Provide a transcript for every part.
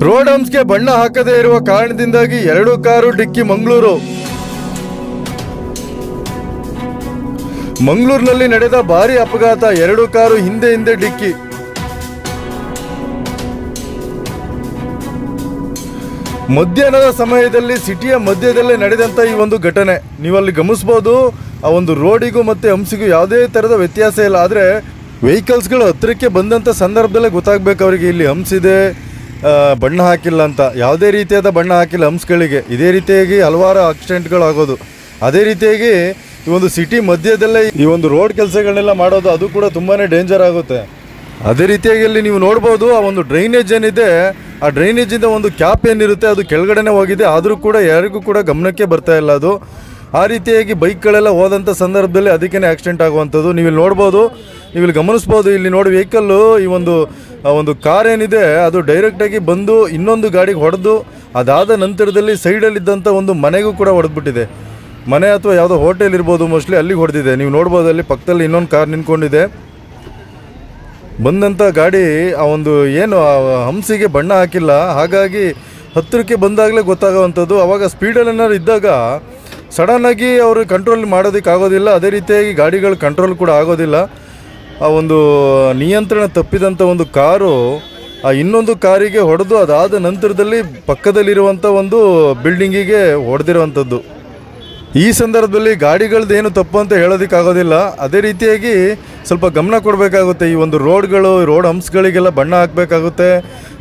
Road ಹಂಪ್ಸ್ಗೆ ಬಣ್ಣ ಹಾಕದೇ ಇರುವ ಕಾರಣದಿಂದಾಗಿ 2 ಕಾರು ಡಿಕ್ಕಿ ಮಂಗಳೂರಿನಲ್ಲಿ ನಡೆದ ಭಾರಿ ಅಪಘಾತ. 2 ಕಾರು ಹಿಂದೆ ಡಿಕ್ಕಿ. ಮಧ್ಯಾಹ್ನದ ಸಮಯದಲ್ಲಿ ಸಿಟಿಯ ಮಧ್ಯದಲ್ಲೇ ನಡೆದಂಥ ಈ ಒಂದು ಘಟನೆ ನೀವಲ್ಲಿ ಗಮನಿಸ್ಬೋದು. ಆ ಒಂದು ರೋಡಿಗೂ ಮತ್ತು ಹಂಪ್ಸಿಗೂ ಯಾವುದೇ ಥರದ ವ್ಯತ್ಯಾಸ ಇಲ್ಲ. ಆದರೆ ವೆಹಿಕಲ್ಸ್ಗಳು ಹತ್ತಿರಕ್ಕೆ ಬಂದಂಥ ಸಂದರ್ಭದಲ್ಲೇ ಗೊತ್ತಾಗಬೇಕು ಅವರಿಗೆ ಇಲ್ಲಿ ಹಂಪ್ಸ್ ಇದೆ, ಬಣ್ಣ ಹಾಕಿಲ್ಲ ಅಂತ. ಯಾವುದೇ ರೀತಿಯಾದ ಬಣ್ಣ ಹಾಕಿಲ್ಲ ಹಂಪ್ಸ್ಗಳಿಗೆ. ಇದೇ ರೀತಿಯಾಗಿ ಹಲವಾರು ಆಕ್ಸಿಡೆಂಟ್ಗಳಾಗೋದು. ಅದೇ ರೀತಿಯಾಗಿ ಈ ಒಂದು ಸಿಟಿ ಮಧ್ಯದಲ್ಲೇ ಈ ಒಂದು ರೋಡ್ ಕೆಲಸಗಳನ್ನೆಲ್ಲ ಮಾಡೋದು, ಅದು ಕೂಡ ತುಂಬಾ ಡೇಂಜರ್ ಆಗುತ್ತೆ. ಅದೇ ರೀತಿಯಾಗಿ ಇಲ್ಲಿ ನೀವು ನೋಡ್ಬೋದು, ಆ ಒಂದು ಡ್ರೈನೇಜ್ ಏನಿದೆ, ಆ ಡ್ರೈನೇಜಿಂದ ಒಂದು ಕ್ಯಾಪ್ ಏನಿರುತ್ತೆ ಅದು ಕೆಳಗಡೆನೇ ಹೋಗಿದೆ. ಆದರೂ ಕೂಡ ಯಾರಿಗೂ ಕೂಡ ಗಮನಕ್ಕೆ ಬರ್ತಾ ಇಲ್ಲ ಅದು. ಆ ರೀತಿಯಾಗಿ ಬೈಕ್ಗಳೆಲ್ಲ ಹೋದಂಥ ಸಂದರ್ಭದಲ್ಲಿ ಅದಕ್ಕೇ ಆಕ್ಸಿಡೆಂಟ್ ಆಗುವಂಥದ್ದು. ನೀವಿಲ್ಲಿ ನೋಡ್ಬೋದು, ನೀವಿಲ್ಲಿ ಗಮನಿಸ್ಬೋದು. ಇಲ್ಲಿ ನೋಡಿ ವೆಹಿಕಲ್ಲು ಈ ಒಂದು ಕಾರ್ ಏನಿದೆ ಅದು ಡೈರೆಕ್ಟಾಗಿ ಬಂದು ಇನ್ನೊಂದು ಗಾಡಿಗೆ ಹೊಡೆದು, ಅದಾದ ನಂತರದಲ್ಲಿ ಸೈಡಲ್ಲಿದ್ದಂಥ ಒಂದು ಮನೆಗೂ ಕೂಡ ಹೊಡೆದ್ಬಿಟ್ಟಿದೆ. ಮನೆ ಅಥವಾ ಯಾವುದೋ ಹೋಟೆಲ್ ಇರ್ಬೋದು ಮೋಸ್ಟ್ಲಿ, ಅಲ್ಲಿಗೆ ಹೊಡೆದಿದೆ. ನೀವು ನೋಡ್ಬೋದು ಅಲ್ಲಿ ಪಕ್ಕದಲ್ಲಿ ಇನ್ನೊಂದು ಕಾರ್ ನಿಂತ್ಕೊಂಡಿದೆ. ಬಂದಂಥ ಗಾಡಿ ಆ ಒಂದು ಏನು ಹಂಪ್ಸಿಗೆ ಬಣ್ಣ ಹಾಕಿಲ್ಲ, ಹಾಗಾಗಿ ಹತ್ತಿರಕ್ಕೆ ಬಂದಾಗಲೇ ಗೊತ್ತಾಗೋವಂಥದ್ದು. ಆವಾಗ ಸ್ಪೀಡಲ್ಲಿ ಏನಾದ್ರು ಇದ್ದಾಗ ಸಡನ್ನಾಗಿ ಅವರು ಕಂಟ್ರೋಲ್ ಮಾಡೋದಕ್ಕಾಗೋದಿಲ್ಲ. ಅದೇ ರೀತಿಯಾಗಿ ಗಾಡಿಗಳು ಕಂಟ್ರೋಲ್ ಕೂಡ ಆಗೋದಿಲ್ಲ. ಆ ಒಂದು ನಿಯಂತ್ರಣ ತಪ್ಪಿದಂಥ ಒಂದು ಕಾರು ಆ ಇನ್ನೊಂದು ಕಾರಿಗೆ ಹೊಡೆದು ಅದಾದ ನಂತರದಲ್ಲಿ ಪಕ್ಕದಲ್ಲಿರುವಂಥ ಒಂದು ಬಿಲ್ಡಿಂಗಿಗೆ ಹೊಡೆದಿರುವಂಥದ್ದು. ಈ ಸಂದರ್ಭದಲ್ಲಿ ಗಾಡಿಗಳದ್ದೇನು ತಪ್ಪು ಅಂತ ಹೇಳೋದಕ್ಕಾಗೋದಿಲ್ಲ. ಅದೇ ರೀತಿಯಾಗಿ ಸ್ವಲ್ಪ ಗಮನ ಕೊಡಬೇಕಾಗುತ್ತೆ. ಈ ಒಂದು ರೋಡ್ ಹಂಪ್ಸ್ಗಳಿಗೆಲ್ಲ ಬಣ್ಣ ಹಾಕಬೇಕಾಗುತ್ತೆ.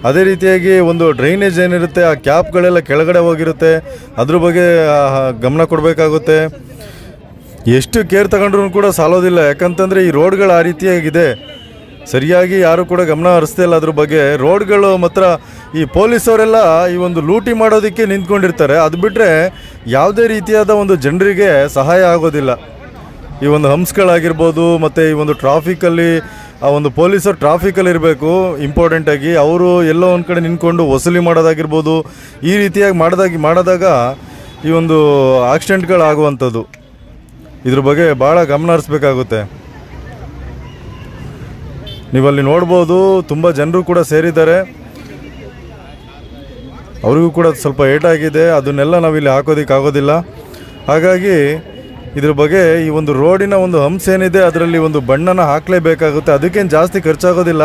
ಅದೇ ರೀತಿಯಾಗಿ ಒಂದು ಡ್ರೈನೇಜ್ ಏನಿರುತ್ತೆ, ಆ ಕ್ಯಾಪ್ಗಳೆಲ್ಲ ಕೆಳಗಡೆ ಹೋಗಿರುತ್ತೆ, ಅದ್ರ ಬಗ್ಗೆ ಗಮನ ಕೊಡಬೇಕಾಗುತ್ತೆ. ಎಷ್ಟು ಕೇರ್ ತಗೊಂಡ್ರೂ ಕೂಡ ಸಾಲೋದಿಲ್ಲ. ಯಾಕಂತಂದರೆ ಈ ರೋಡ್ಗಳು ಆ ರೀತಿಯಾಗಿದೆ, ಸರಿಯಾಗಿ ಯಾರು ಕೂಡ ಗಮನ ಹರಿಸ್ತಾ ಇಲ್ಲ ಅದ್ರ ಬಗ್ಗೆ. ರೋಡ್ಗಳು ಮಾತ್ರ ಈ ಪೊಲೀಸವರೆಲ್ಲ ಈ ಒಂದು ಲೂಟಿ ಮಾಡೋದಕ್ಕೆ ನಿಂತ್ಕೊಂಡಿರ್ತಾರೆ. ಅದು ಬಿಟ್ಟರೆ ಯಾವುದೇ ರೀತಿಯಾದ ಒಂದು ಜನರಿಗೆ ಸಹಾಯ ಆಗೋದಿಲ್ಲ. ಈ ಒಂದು ಹಂಪ್ಸ್ಗಳಾಗಿರ್ಬೋದು, ಮತ್ತು ಈ ಒಂದು ಟ್ರಾಫಿಕಲ್ಲಿ ಆ ಒಂದು ಪೊಲೀಸರು ಟ್ರಾಫಿಕಲ್ಲಿ ಇರಬೇಕು ಇಂಪಾರ್ಟೆಂಟಾಗಿ. ಅವರು ಎಲ್ಲೋ ಒಂದು ಕಡೆ ನಿಂತ್ಕೊಂಡು ವಸೂಲಿ ಮಾಡೋದಾಗಿರ್ಬೋದು, ಈ ರೀತಿಯಾಗಿ ಮಾಡಿದಾಗ ಈ ಒಂದು ಆಕ್ಸಿಡೆಂಟ್ಗಳಾಗುವಂಥದ್ದು. ಇದ್ರ ಬಗ್ಗೆ ಭಾಳ ಗಮನ ಹರಿಸ್ಬೇಕಾಗುತ್ತೆ. ನೀವಲ್ಲಿ ನೋಡ್ಬೋದು, ತುಂಬ ಜನರು ಕೂಡ ಸೇರಿದ್ದಾರೆ. ಅವ್ರಿಗೂ ಕೂಡ ಸ್ವಲ್ಪ ಏಟಾಗಿದೆ. ಅದನ್ನೆಲ್ಲ ನಾವಿಲ್ಲಿ ಹಾಕೋದಕ್ಕಾಗೋದಿಲ್ಲ. ಹಾಗಾಗಿ ಇದ್ರ ಬಗ್ಗೆ ಈ ಒಂದು ರೋಡಿನ ಒಂದು ಹಂಪ್ಸ್ ಏನಿದೆ ಅದರಲ್ಲಿ ಒಂದು ಬಣ್ಣನ ಹಾಕಲೇಬೇಕಾಗುತ್ತೆ. ಅದಕ್ಕೇನು ಜಾಸ್ತಿ ಖರ್ಚಾಗೋದಿಲ್ಲ.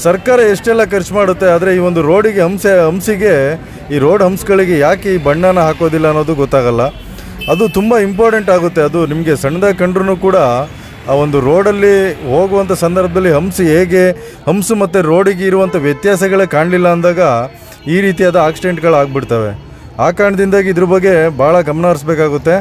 ಸರ್ಕಾರ ಎಷ್ಟೆಲ್ಲ ಖರ್ಚು ಮಾಡುತ್ತೆ, ಆದರೆ ಈ ಒಂದು ರೋಡಿಗೆ ಹಂಪ್ಸಿಗೆ ಈ ರೋಡ್ ಹಂಪ್ಸ್ಗಳಿಗೆ ಯಾಕೆ ಈ ಬಣ್ಣನ ಹಾಕೋದಿಲ್ಲ ಅನ್ನೋದು ಗೊತ್ತಾಗಲ್ಲ. ಅದು ತುಂಬ ಇಂಪಾರ್ಟೆಂಟ್ ಆಗುತ್ತೆ. ಅದು ನಿಮಗೆ ಸಣ್ಣದಾಗಿ ಕಂಡ್ರೂ ಕೂಡ ಆ ಒಂದು ರೋಡಲ್ಲಿ ಹೋಗುವಂಥ ಸಂದರ್ಭದಲ್ಲಿ ಹಂಪ್ಸ್ ಮತ್ತು ರೋಡಿಗೆ ಇರುವಂಥ ವ್ಯತ್ಯಾಸಗಳೇ ಕಾಣಲಿಲ್ಲ ಅಂದಾಗ ಈ ರೀತಿಯಾದ ಆಕ್ಸಿಡೆಂಟ್ಗಳು ಆಗ್ಬಿಡ್ತವೆ. ಆ ಕಾರಣದಿಂದಾಗಿ ಇದ್ರ ಬಗ್ಗೆ ಭಾಳ ಗಮನ ಹರಿಸ್ಬೇಕಾಗುತ್ತೆ.